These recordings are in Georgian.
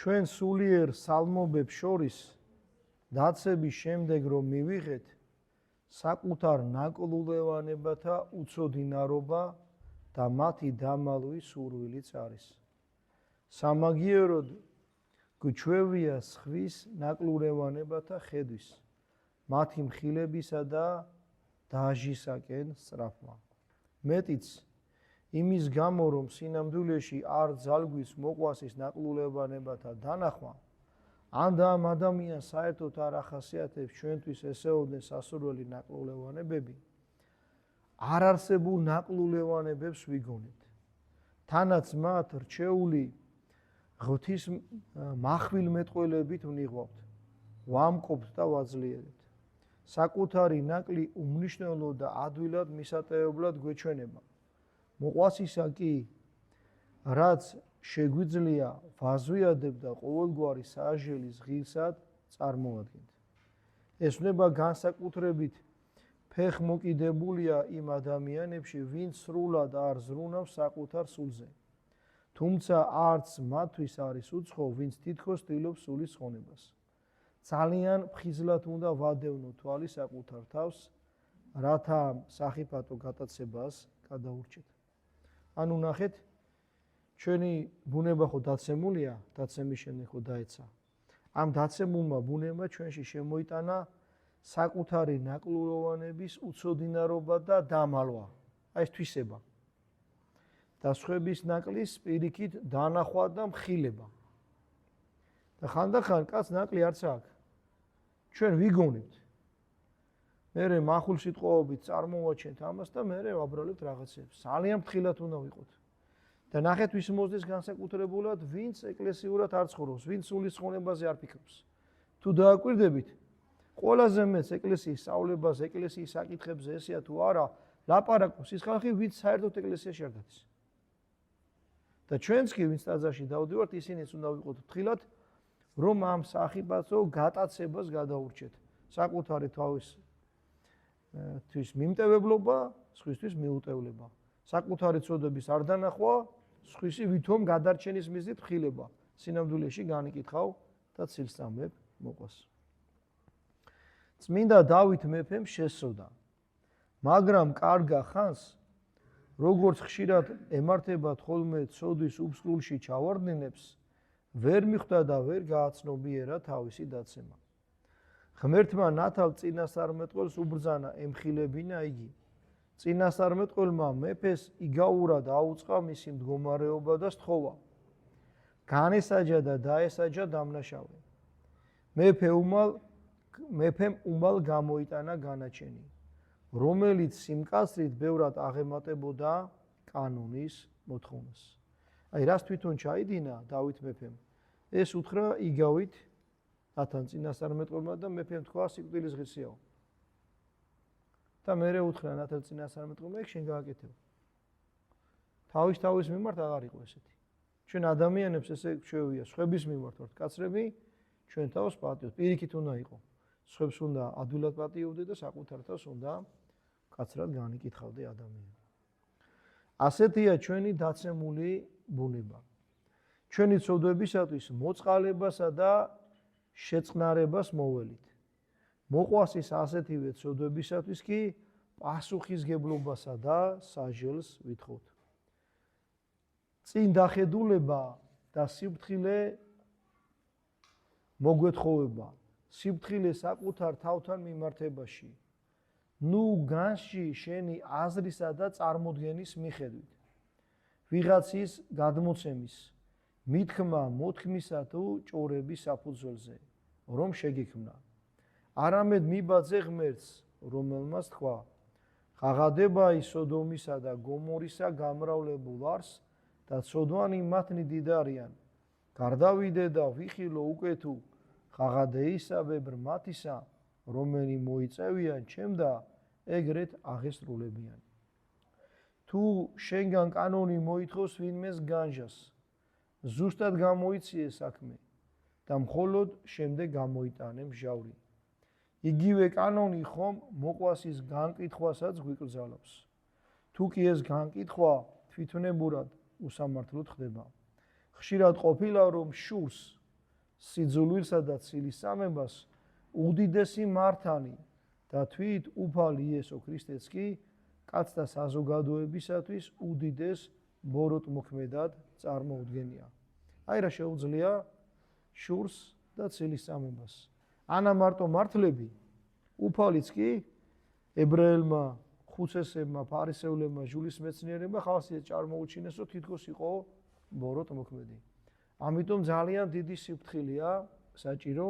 ჩვენ სულიერ სალმობებს შორის დაცების შემდეგ რომ მივიღეთ საკუთარ ნაკლულევანებათა უცოდინარობა და მათი დამალვი სურვილიც არის. სამაგიეროდ გვჩვევია სხვის ნაკლურევანებათა ხედვის, მათი მხილებისა და დაჟისაკენ სწრაფმა. მეტიც იმის გამო, რომ სინამდვილეში არ ძალგვის მოყვასის ნაკლულებანებათა დანახვა, ან და ამ ადამიანს საერთოდ არ ახასიათებს ჩვენთვის ესეოდნენ სასურველი ნაკლულევანებები, არ არსებულ ნაკლულევანებებს ვიგონებთ. თანაც მათ რჩეული ღვთის მახვილმეტყველებით ვნიღვავთ, ვამყოფთ და ვაძლიერებთ. საკუთარი ნაკლი უმნიშვნელო და ადვილად მისატევებლად გვეჩვენება. მოყვასისა კი, რაც შეგვიძლია ვაზვიადებ და ყოველგვარი საჟელის ღირსად წარმოადგენთ. ეს ნება განსაკუთრებით ფეხმოკიდებულია იმ ადამიანებში, ვინც სრულად არ ზრუნავს საკუთარ სულზე. თუმცა არც მათთვის არის უცხო, ვინც თითქოს ცდილობს სულის ხონებას. ძალიან ფხიზლად უნდა ვადევნო თვალი საკუთარ თავს, რათა სახიფათო გატაცებას გადაურჩეთ. ანუ ნახეთ, ჩვენი ბუნება ხო დაცემულია, დაცემის შემდეგ ხო დაეცა. ამ დაცემულმა ბუნებმა ჩვენში შემოიტანა საკუთარი ნაკლუროვანების უცოდინარობა და დამალვა, აი ეს თვისება. და სხვების ნაკლის პირიქით დანახვა და მხილება. და ხანდახან კაც ნაკლი არც აქვს. ჩვენ ვიგონებთ. მერე მახულ სიტყვაობით წარმოვაჩენთ ამას და მერე ვაბრალებთ რაღაცებს. ძალიან ფრთხილად უნდა ვიყოთ. და ნახეთ ვის მოსდეს განსაკუთრებულად, ვინც ეკლესიურად არ ცხოვრობს, ვინც სულის ხონებაზე არ ფიქრობს. თუ დააკვირდებით, ყველაზე მეც ეკლესიის სწავლებას, ეკლესიის საკითხებზე ესეა თუ არა, ლაპარაკობს ის ხალხი, ვინც საერთოდ ეკლესიაში არ დადის. და ჩვენც კი ვინც ტაძარში დავდივართ, ისინიც უნდა ვიყოთ ფრთხილად, რომ ამ სახიფათო გატაცებას გადაურჩეთ. საკუთარი თავისთვის მიმტევებლობა, სხვისთვის მიუტევლება. საკუთარი ცოდების არ დანახვა, სხვისი ვითომ გადარჩენის მიზნით ფრთხილება. სინამდვილეში განიკითხავ და ცილსწამებ მოყვას. წმინდა დავით მეფემ შესწოდა, მაგრამ კარგა ხანს, როგორც ხშირად ემართებათ ხოლმე ცოდვის უფსრულში ჩავარდნილებს, ვერ მიხვდა და ვერ გააცნობიერა თავისი დაცემა. ღმერთმა ნათალ წინასწარმეტყველს უბრძანა ემხილებინა იგი. წინასწარმეტყველმა მეფეს იგაურად აუწყა მისი მდგომარეობა და სთხოვა. განესაჯა და დაესაჯა დამნაშავე. მეფემ უმალ გამოიტანა განაჩენი, რომელიც სიმკაცრით ბევრად აღემატებოდა კანონის მოთხოვნას. აი რას თვითონ ჩაიდინა დავით მეფემ, ეს უთხრა იგავით ნათალ წინასწარმეტყველმა და მეფემ თქვა სიკვდილის ღირსიაო. და მერე უთხრა ნათალ წინასწარმეტყველმა, ეგ შენ გააკეთებ. თავის მიმართ აღარ იყო ესეთი. ჩვენ ადამიანებს ესე გვჩვევია, სხვების მიმართ ვართ კაცრები, ჩვენ თავს პატიოთ, პირიქით უნდა იყო. სხვებს უნდა ადვილად პატიოვდე და საკუთარ თავს უნდა კაცრად განიკითხავდე ადამიანი. ასეთია ჩვენი დაცემული ბუნება. ჩვენი ცოდვებისათვის მოწყალებასა და შეწყნარებას მოველით. მოყვასის ასეთივე ცოდვებისათვის კი პასუხისგებლობასა და საჟელს ვითხოვთ. წინ დახედულება და სიფრთხილე მოგვეთხოვება. სიფრთხილე საკუთარ თავთან მიმართებაში. ნუ განში შენი აზრისა და წარმოდგენის მიხედვით. ვიღაცის გადმოცემის, მithქმა, მოთქმისა თუ ჭორების საფუძველზე, რომ შეგიქმნა. არამედ მიბაძე ღმერთს, რომელმაც თქვა, ღაღადებაი სოდომისა და გომორისა გამრავლებულ არს და ცოდვანი მათნი დიდარიან. გარდავიდე და ვიხილო უკვე თუ ღაღადეისა ვებრ მათისა, რომელი მოიწევიან ჩემ და ეგრეთ აღესრულებიან. თუ შენგან კანონი მოითხოვს ვინმეს განჟას, ზუსტად გამოიციე საქმე და მხოლოდ შემდეგ გამოიტანე მჟავრი. იგივე კანონი ხომ მოყვასის განკითხვასაც გვიკრძალავს. თუ კი ეს განკითხვა თვითნებურად უსამართლოდ ხდება. ხშირად ყოფილა რომ შურს სიძულვილსა და ცილისწამებას უდიდესი მართანი და თვით უფალი იესო ქრისტეც კი კაცთა საზოგადოებისათვის უდიდეს ბოროტმოქმედად წარმოუდგენია. აი რა შეუძლია შურს და ცილისწამებას. ანა მარტო მართლები, უფალიც კი ებრაელმა, ხუცესებმა, ფარისევლებმა, ჯულის მეცნიერებმა ხალხს წარმოუჩინეს, რომ თითქოს იყო ბოროტმოქმედი. ამიტომ ძალიან დიდი სიფრთხილეა საჭირო,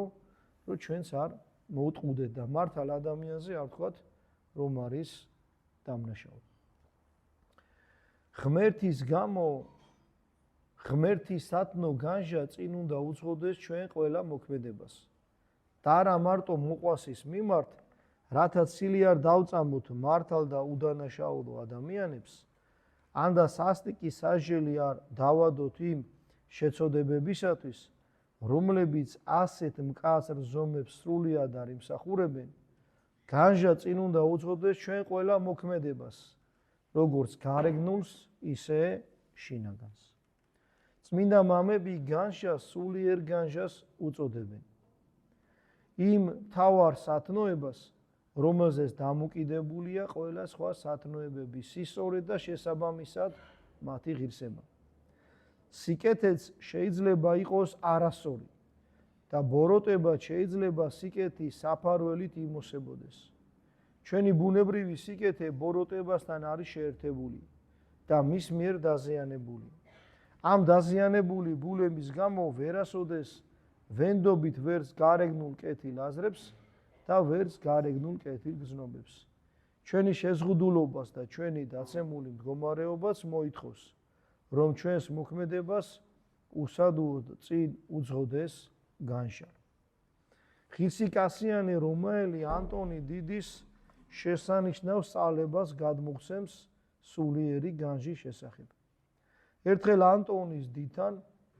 რომ ჩვენც არ მოუტყუდეთ და მართალ ადამიანზე არ ვთქვათ, რომ არის დამნაშავე. ღმერთის გამო ღმერთის სათნო განჟა წინ უნდა უძღოდეს ჩვენ ყველა მოქმედებას. და არა მარტო მოყვასის მიმართ, რათა ცილი არ დავწამოთ მართალ და უდანაშაულო ადამიანებს, ან და სასტიკი სასჯელი არ დავადოთ იმ შეცოდებებისათვის, რომლებიც ასეთ მკაცრ ზომებს სრულიად არ იმსახურებენ, განჟა წინ უნდა უძღოდეს ჩვენ ყველა მოქმედებას, როგორც გარეგნულს, ისე შინაგანს. წმინდა მამები განჟას სულიერ განჟას უწოდებენ. იმ მთავარ სათნოებას, რომელზეც დამოკიდებულია ყველა სხვა სათნოებების სისწორე და შესაბამისად მათი ღირსება. სიკეთეც შეიძლება იყოს არასწორი და ბოროტება შეიძლება სიკეთის საფარველით იმოსებოდეს. ჩვენი ბუნებრივი სიკეთე ბოროტებასთან არის შეერთებული და მის მიერ დაზიანებული. ამ დაზიანებული ბუნების გამო ვერასოდეს ვენდობით ვერც გარეგნულ კეთილ აზრებს და ვერც გარეგნულ კეთილ გზნობებს. ჩვენი შეზღუდულობას და ჩვენი დაცემული მდგომარეობაც მოითხოვს, რომ ჩვენს მოქმედებას უსადუოდ წინ უძღოდეს განშა. ღირსი კასიანი რომაელი ანტონი დიდის შესანიშნავ სწავლებას გადმოგვცემს სულიერი განჟის შესახებ. ერთხელ ანტონის დითან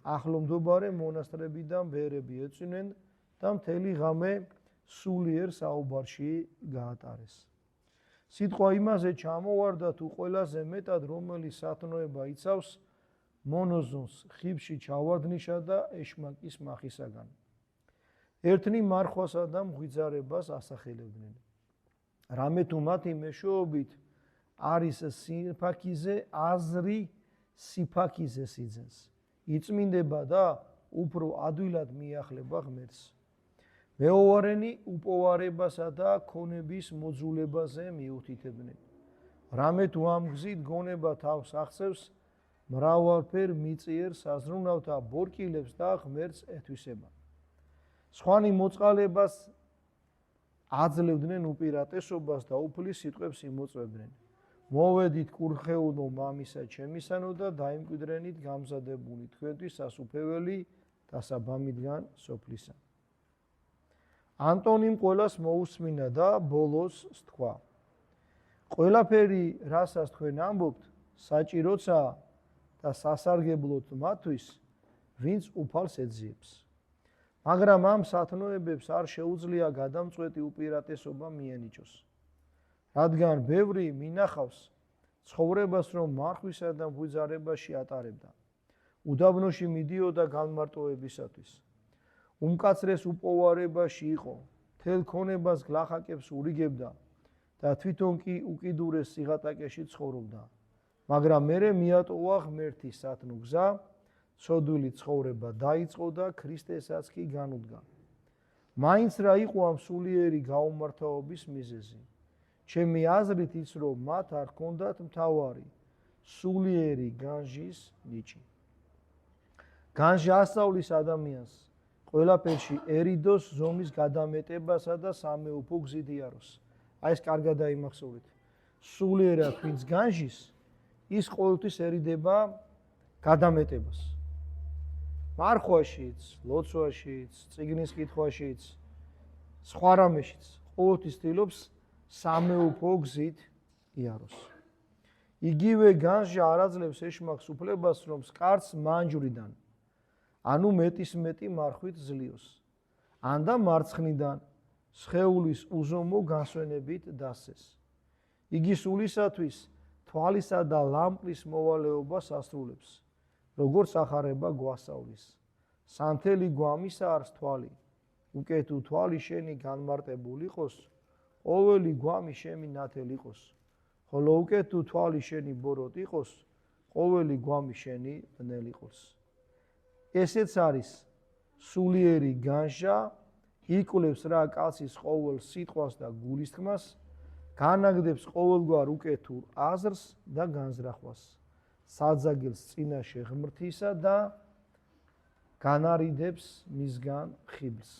ახლომდებარე მონასტრებიდან ბერები ეწვნენ და მთელი ღამე სულიერ საუბარში გაატარეს. სიტყვა იმაზე ჩამოვარდა თუ ყველაზე მეტად რომელი სათნოება იცავს მონოზონს ხიბში ჩავარდნიშა და ეშმაკის მახისაგან. ერთნი მარხვასა და მღვიძარებას ასახელებდნენ. რამე თუ მათი მეშვეობით არის სიფაქიზე აზრი სიფაქიზე სიძენს. იწმინდება და უფრო ადვილად მიახლება ღმერთს. მეოვარენი უპოვარებასა და ქონების მოძულებაზე მიუთითებდნენ. რამე თუ ამ გზით გონება თავს აღწევს, მრავალფერ მიწიერ საზრუნავთა ბორკილებს და ღმერთს ეთვისება. სხვანი მოწყალებას აძლევდნენ უპირატესობას და უფლის სიტყვებს იმოწმებდნენ. მოვედით კურხეულო მამისა ჩემისანო და დაიმკვიდრენით გამზადებული თქვენთვის სასუფეველი დასაბამიდან სოფლისა. ანტონიმ ყველას მოусმინა და ბოლოს თქვა. ყველაფერი, რასაც თქვენ ამბობთ, საჭიროცა და სასარგებლოდ მათთვის, ვინც უფალს ეძიებს. მაგრამ ამ სათნოებებს არ შეუძლია გადამწყვეტი უპირატესობა მიენიჭოს. რადგან ბევრი მინახავს ცხოვრებას, რომ მარხვისა და მღვიძარებაში ატარებდა. უდაბნოში მიდიოდა განმარტოებისათვის. უმკაცრეს უპოვარებაში იყო, მთელ ქონებას გლახაკებს ურიგებდა და თვითონ კი უკიდურეს სიღატაკეში ცხოვრობდა. მაგრამ მერე მიატოვა ღმერთის სათნო გზა, ცოდვილი ცხოვრება დაიწყო და ქრისტესაც კი განუდგა. მაინც რა იყო ამ სულიერი გაუმართავობის მიზეზი? ჩემი აზრით ის, რომ მათ არ ჰქონდათ მთავარი სულიერი განჟის ნიჭი. განჟა ასწავლის ადამიანს ყველაფერში ერიდოს ზომის გადამეტებასა და სამეუფო გზით იაროს. აი ეს კარგად დაიმახსოვრეთ. სულიერად ვინც განჟის, ის ყოველთვის ერიდება გადამეტებას. მარხვაშიც, ლოცვაშიც, წიგნის კითხვაშიც, სხვა რამეშიც ყოველთვის ცდილობს სამეუფო გზით იაროს. იგივე განჟა არ აძლევს ეშმაკს უფლებას, რომ სკარს მანჯვრიდან, ანუ მეტისმეტი მარხვით ზლიოს, ან და მარცხნიდან სხეულის უზომო განსვენებით დასცეს. იგი სულისათვის თვალისა და ლამპლის მოვალეობას ასრულებს, როგორც ახარება გვასწავლის. სანთელი გვამისა არს თვალი, უკეთ უთვალი შენი განმარტებული იყოს, ყოველი გვამი შენი ნათელი იყოს, ხოლო უკეთ უთვალი შენი ბოროტ იყოს, ყოველი გვამი შენი ბნელი იყოს. ესეც არის სულიერი განსჯა, იკვლევს რა კაცის ყოველ სიტყვას და გულისხმას, განაგდებს ყოველგვარ უკეთურ აზრს და განზრახვას, საძაგელს წინაშე ღმრთისა და განარიდებს მისგან ხიბლს.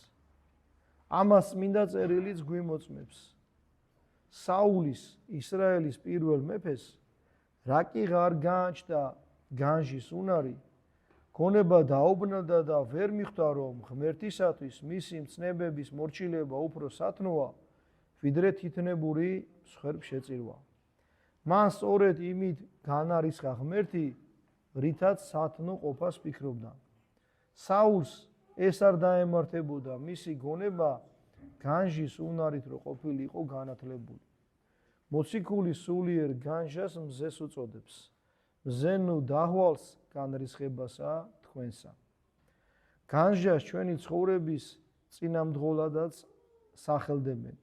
ამას წმინდა წერილიც გვიმოწმებს. საულის, ისრაელის პირველ მეფეს, რა კი ღარ გააჩნდა განსჯის უნარი, გონება დაუბრუნდა და ვერ მიხვდა, რომ ღმერთისათვის მისი მცნებების მორჩილება უფრო სათნოა, ვიდრე თითნებური მსხვერპლშეწირვა. მან სწორედ იმით განარისხა ღმერთი, რითაც სათნო ყოფას ფიქრობდა. საულს ეს არ დაემართებოდა მისი გონება განსჯის უნარით რო ყოფილიყო განათლებული. მოციქული სულიერ განსჯას მზეს უწოდებს. მზე ნუ დაჰვალს განრისხებასა თქვენსა. განსჯას ჩვენი ცხოვრების წინამძღოლადაც სახელდებენ,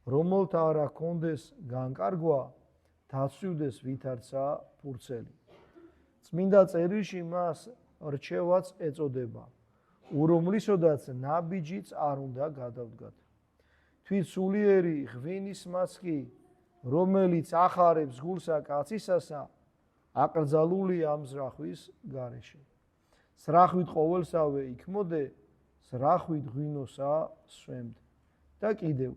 რომელთა არ აქონდეს განკარგვა, დაცვივდეს ვითარცა ფურცელი. წმინდა წერილში მას რჩევაც ეწოდება, ურომლისოდაც ნაბიჯიც არ უნდა გადავდგათ. თვით სულიერი ღვინის მას კი, რომელიც ახარებს გულსა კაცისასა, აკრძალული ამ ზრახვის გარეშე. ზრახვით ყოველსავე იქმოდე, ზრახვით ღვინოსა სვემდ. და კიდევ,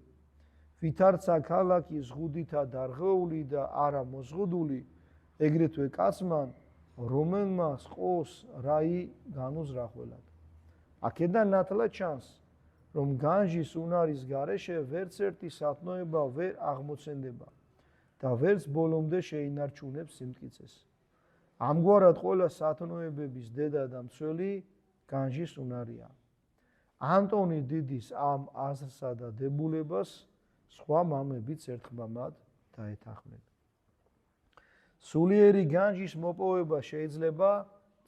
ვითარცა ქალაქი ზღუდითა დარღვეული და არა მოზღუდული, ეგრეთვე კაცმან, რომელმა სყოს რაი განუზრახველად. აქედან ნათლად ჩანს, რომ განსჯის უნარის გარეშე ვერც ერთი სათნოება ვერ აღმოცენდება და ვერც ბოლომდე შეინარჩუნებს სიმტკიცეს. ამგვარად ყველა სათნოებების დედა და მცველი განსჯის უნარია. ანტონი დიდის ამ აზრსა და დებულებას სხვა მამებიც ერთხმამად დაეთანხმნენ. სულიერი განსჯის მოპოვება შეიძლება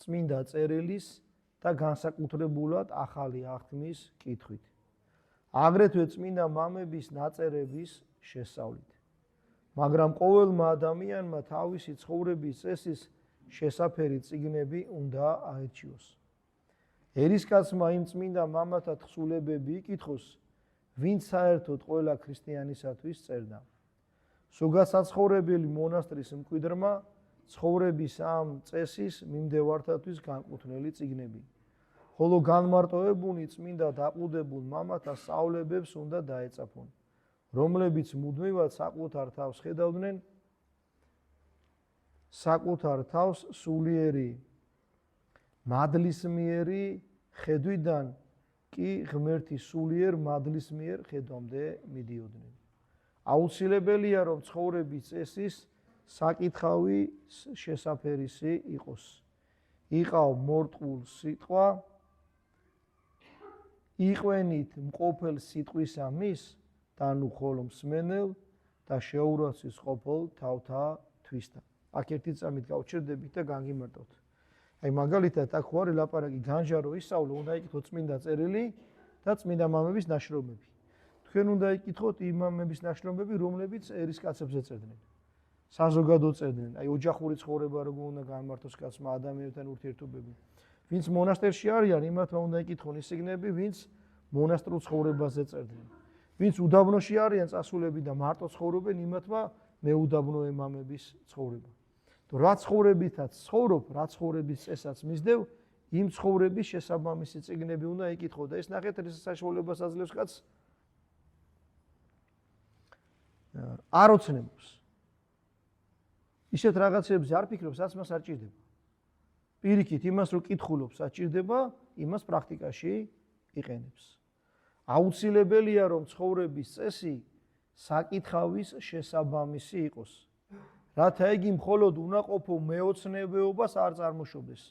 წმინდა წერილის და განსაკუთრებულად ახალი აღთქმის კითხვით. აგრეთვე წმინდა მამების ნაწერების შესწავლით. მაგრამ ყოველმა ადამიანმა თავისი ცხოვრების წესის შესაფერი წიგნები უნდა აერჩიოს. ერისკაცმა იმ წმინდა მამათა თხზულებები იკითხოს, ვინც საერთოდ ყველა ქრისტიანისათვის წერდა. სუგასაცხოვრებელი მონასტრის მკვიდრმა ცხოვრების ამ წესის მიმდევართათვის განკუთვნილი წიგნები, ხოლო განმარტოებუნი წმინდა დაყუდებულ მამათა სწავლებებს უნდა დაეწაფონ, რომლებიც მუდმივად საკუთარ თავს ხედავდნენ, საკუთარ თავს სულიერი მადლისმიერი ხედვიდან კი ღმერთის სულიერ მადლისმიერ ხედვამდე მიდიოდნენ. აუცილებელია, რომ ცხოვრების წესის საკითხავი შესაფერისი იყოს. იყავ მორტყულ სიტყვა, იყვენით მყოფელ სიტყვისა მის, და ნუ ხოლო მსმენელ და შეურაცხვის ყოფილ თავთა თვისთან. აქ ერთი წამით გავჩერდებით და განგიმარტავთ. აი მაგალითად აქ ხوارი ლაპარაკი განსჯა რო ისწავლო, უნდა იკითხოთ წმინდა წერილი და წმინდა მამების ნაშრომები. თქვენ უნდა იკითხოთ იმ მამების ნაშრომები, რომლებიც ერისკაცებს ეწერდნენ. საზოგადო წერდნენ, აი ოჯახური ცხოვრება როგორ უნდა განმარტოს კაცმა ადამიანთან ურთიერთობები. ვინც მონასტერში არიან, იმათმა უნდა იკითხონ ის წიგნები, ვინც მონასტრულ ცხოვრებაზე წერდნენ. ვინც უდაბნოში არიან წასულები და მარტო ცხოვრობენ, იმათმა მეუდაბნოე მამების ცხოვრება. რა ცხოვრებითაც ცხოვრობ, რა ცხოვრების წესაც მისდევ, იმ ცხოვრების შესაბამისი წიგნები უნდა იკითხო და ეს ნახეთ ეს საშუალებას აძლევს კაცს არ ოცნებობს. ისეთ რაღაცებზე არ ფიქრობს, რაც მას არ ჭირდება. პირიქით იმას რო კითხულობს, რაც ჭირდება, იმას პრაქტიკაში იყენებს. აუცილებელია, რომ ცხოვრების წესი საკითხავის შესაბამისი იყოს. რათა იგი მხოლოდ უნაყოფო მეოცნებეობას არ წარმოშობდეს.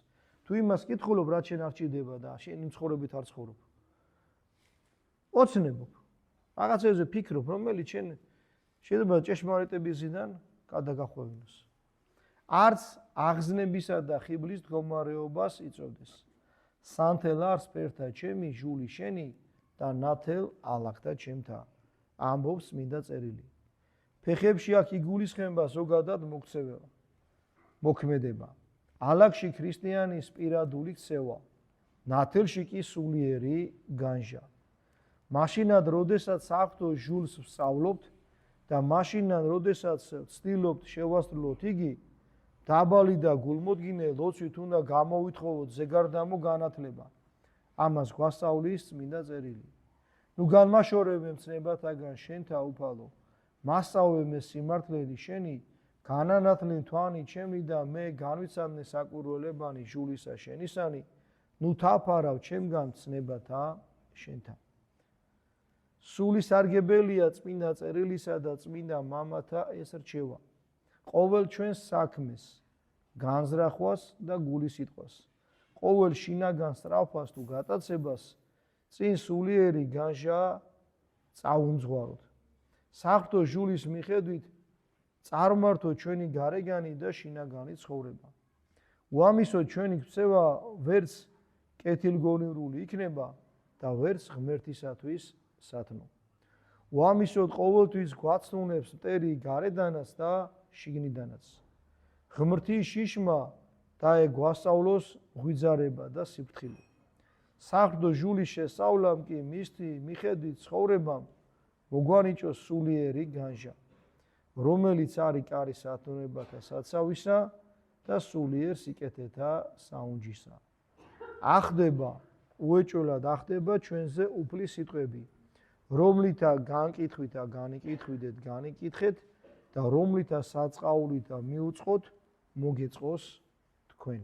თუ იმას კითხულობ, რაც შენ არ ჭირდება და შენ იმ ცხოვრებით არ ცხოვრობ. ოცნებობ. რაღაცებზე ფიქრობ, რომელიც შენ შეიძლება ჭეშმარიტების ზიდან გადაგახვევინოს. არც აღზნებისა და ხიბლის მდგომარეობას იწვევდეს. სანთელ არს ფერთა ჩემი ჟული შენი და ნათელ ალახთა ჩემთა. ამბობს წმინდა წერილი. ფეხებში აქ იგულისხმება ზოგადად მოქმედება. ალაგში ქრისტიანის პირადული ქცევა, ნათელში კი სულიერი განჟა. მაშინად, როდესაც საღვთო ჟულს ვსწავლობთ და მაშინად, როდესაც ვცდილობთ შევასრულოთ იგი, დაბალი და გულმოდგინე ლოცვით უნდა გამოვითხოვოთ ზეგარდამო განათლება. ამას გვასწავლის წმინდა წერილი. ნუ განმაშორებე მცნებათაგან შენთა უფალო, მასწავლე სიმართლედი შენი, განანათლენ თვანი ჩემი და მე განვიცადნე საკურველებანი ჟულისა შენისანი, ნუ თაფარავ ჩემგან მცნებათა შენთა. სული სარგებელია წმინდა წერილისა და წმინდა მამათა ეს რჩევა. ყოველ ჩვენს საქმეს, განზრახვას და გულისიტყვას, ყოველ შინაგან სწრაფას თუ გატაცებას წინ სულიერი განჟა წაუნძღვაროთ. საღვთო ჟულის მიხედვით წარმართო ჩვენი გარეგანი და შინაგანი ცხოვრება. უამისო ჩვენი ქცევა ვერც კეთილგონივრული იქნება და ვერც ღმერთისათვის სათნო. უამისოდ ყოველთვის გვაცნუნებს მტერი გარედანაც და შიგნიდანაც. ღმრთის შიშმა დაე გვასწავლოს ღვიძარება და სიფრთხილე. საღვთო ჟულის შესწავლამ კი მისთი მიხედვით ცხოვრებამ მოგვანიჭოს სულიერი განჟა, რომელიც არის კარი სათნოებათა საცავისა და სულიერ სიკეთეთა საუნჯისა. ახდება, უეჭველად ახდება ჩვენზე უფლის სიტყვები, რომლითა განკითხვითა განიკითხვიდეთ განიკითხეთ და რომლითა საწყაულითა მიუწყოთ მოგეწყოს თქვენ.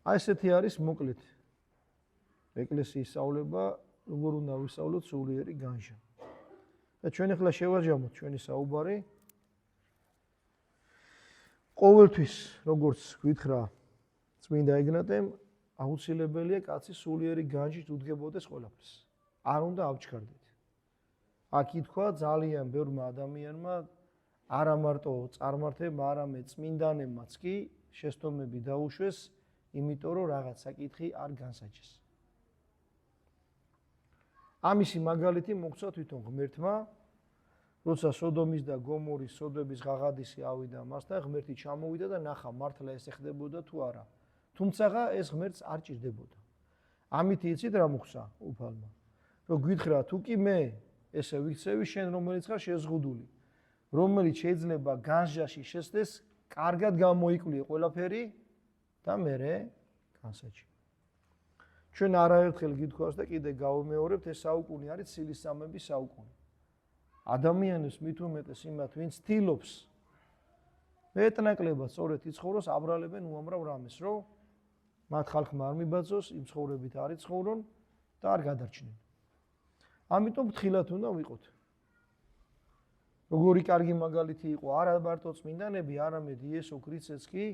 აი ესეთი არის მოკლედ ეკლესიის სწავლება, როგორ უნდა ვისწავლოთ სულიერი განჟა. და ჩვენ ახლა შევაჯამოთ ჩვენი საუბარი. ყოველთვის, როგორც გითხრა წმინდა ეგნატემ, აუცილებელია კაცი სულიერი განჯით უდგებოდეს ყველაფერს. არ უნდა ავჩქარდეთ. აქ ითქვა ძალიან ბევრმა ადამიანმა, არა მარტო წარმართებმა, არამედ წმინდანებმაც კი შესთომები დაუშვეს, იმიტომ რომ რაღაც საკითხი არ განსაჩეს. ამისი მაგალითი მოგცა თვითონ ღმერთმა, როცა სოდომის და გომორის სოდების ღაღადისი ავიდა მასთან, ღმერთი ჩამოვიდა და ნახა მართლა ეს ეხდებოდა თუ არა. თუმცა ეს ღმერთს არ ჭირდებოდა. ამით იცით რა მოხდა უფალმა? რომ გითხრა თუ კი მე ესე ვიქცევი შენ რომელიც ხარ შეზღუდული, რომელიც შეიძლება განჟაში შესდეს, კარგად გამოიკვლიე ყველაფერი და მერე განსაჩი. ჩვენ არაერთხელ გითხოვს და კიდე გავმეორებთ, ეს საუკუნე არის ცილისწამების საუკუნე. ადამიანებს მით უმეტეს იმათ, ვინც ცდილობს მეტნაკლებად სწორედ იცხოვროს, აბრალებენ უამრავ რამეს, რომ მათ ხალხმა არ მიბაძოს, იმ ცხოვრებით არ იცხოვრონ და არ გადარჩნენ. ამიტომ ფრთხილად უნდა ვიყოთ. როგორი კარგი მაგალითი იყო არა მარტო წმინდანები, არამედ იესო ქრისტეც კი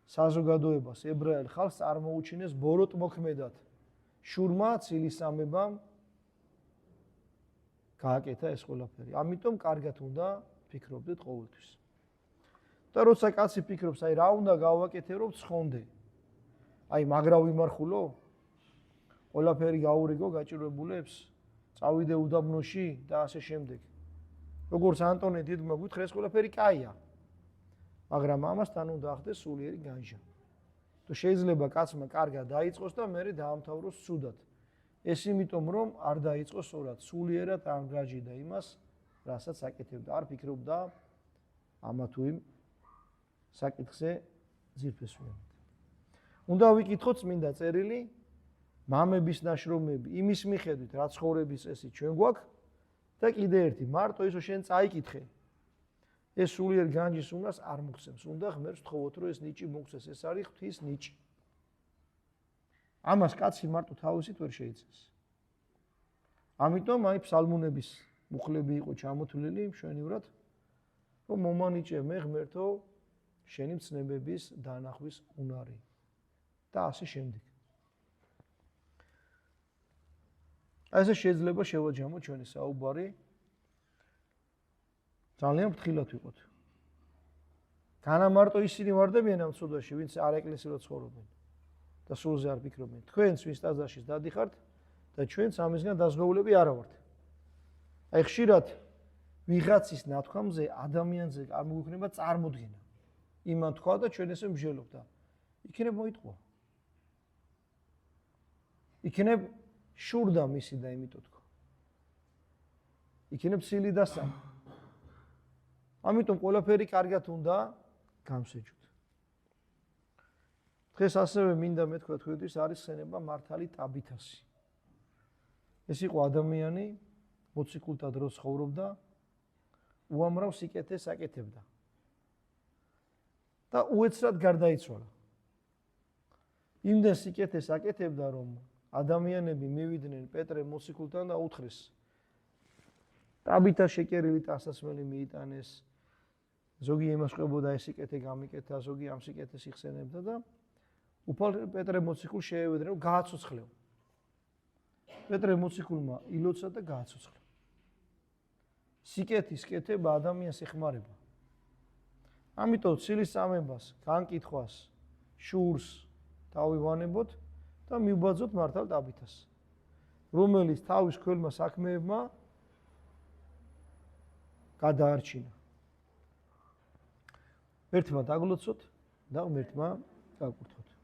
საზოგადოებას, ებრაელ ხალხს წარმოუჩინეს ბოროტ მოქმედად. შურმა ცილისწამებამ გააკეთა ეს ყველაფერი. ამიტომ კარგად უნდა ფიქრობდეთ ყოველთვის. და როცა კაცი ფიქრობს, აი რა უნდა გავაკეთე, რომ ცხონდე. აი მაგრა ვიმარხულო? ყველაფერი გაურიგო გაჭირვებულებს, წავიდე უდაბნოში და ასე შემდეგ. როგორც ანტონე დიდმა გითხრა, ეს ყველაფერი კაია. მაგრამ ამასთან უნდა ახდეს სულიერი განჟა. თუ შეიძლება კაცმა კარგად დაიწყოს და მერე დაამთავროს ცუდად. ეს იმიტომ რომ არ დაიწყოს სწორად, სულიერად არ გაჯიდა იმას, რასაც აკეთებდა, არ ფიქრობდა ამა თუ იმ საკითხზე ძირფესვიანად. უნდა ვიკითხოთ წმინდა წერილი, მამების ნაშრომები, იმის მიხედვით, რა ცხოვრების წესი ჩვენ გვაქვს და კიდე ერთი, მარტო ისო შენ წაიკითხე. ეს სულიერ განჯის უნდას არ მოგცემს, უნდა ღმერთს ვთხოვოთ, რომ ეს ნიჭი მოგცეს, ეს არის ღვთის ნიჭი. ამას კაცი მარტო თავისით ვერ შეიცეს. ამიტომ აი ფსალმუნების მუხლები იყო ჩამოთვლილი მშვენივრად, რომ მომანიჭე მე ღმერთო შენი მცნებების დანახვის უნარი და ასე შემდეგ. ასე შეიძლება შევაჯამოთ ჩვენი საუბარი. ძალიან ფრთხილად ვიყოთ. განა მარტო ისინი ვარდებიან ამ ცოდვაში, ვინც არ ეკლესიურად ცხოვრობენ. და სულზე არ ფიქრობენ. თქვენც ვინც ტაძარში დადიხართ და ჩვენც ამისგან დაზღვეულები არა ვართ. აი ხშირად ვიღაცის ნათქვამზე ადამიანზე არ მოგვიქმნება წარმოდგენა. იმან თქვა და ჩვენ ესე მსჯელობ და იქნებ მოიტყვა. იქნებ შურდა მისი და იმიტომ თქვა. იქნებ ცილი და სამ. ამიტომ ყველაფერი კარგად უნდა გამსეჯოთ. დღეს ასევე მინდა მეთქვა თქვენთვის არის ხსენება მართალი ტაბითასი. ეს იყო ადამიანი, მოციქულთა დროს ცხოვრობდა, უამრავ სიკეთეს აკეთებდა. და უეცრად გარდაიცვალა. იმდენ სიკეთეს აკეთებდა, რომ ადამიანები მივიდნენ პეტრე მოციქულთან და უთხრეს: ტაბითა შეკერილი ტანსაცმელი მიიტანეს, ზოგი ემასყებოდა ეს სიკეთე გამიკეთა, ზოგი ამ სიკეთეს იხსენებდა და უფალ პეტრე მოციქულს შეევედრე, რომ გააცოცხლეო. პეტრე მოციქულმა ილოცა და გააცოცხლა. სიკეთის კეთება ადამიანს ეხმარება. ამიტომ ცილის წამებას, განკითხვას, შურს დავივანებოთ და მივბაძოთ მართალ ტაბითას, რომელიც თავის ქველმა საქმეებმა გადაარჩინა. ერთმა დაგლოცოთ და ღმერთმა გაკურთხოთ.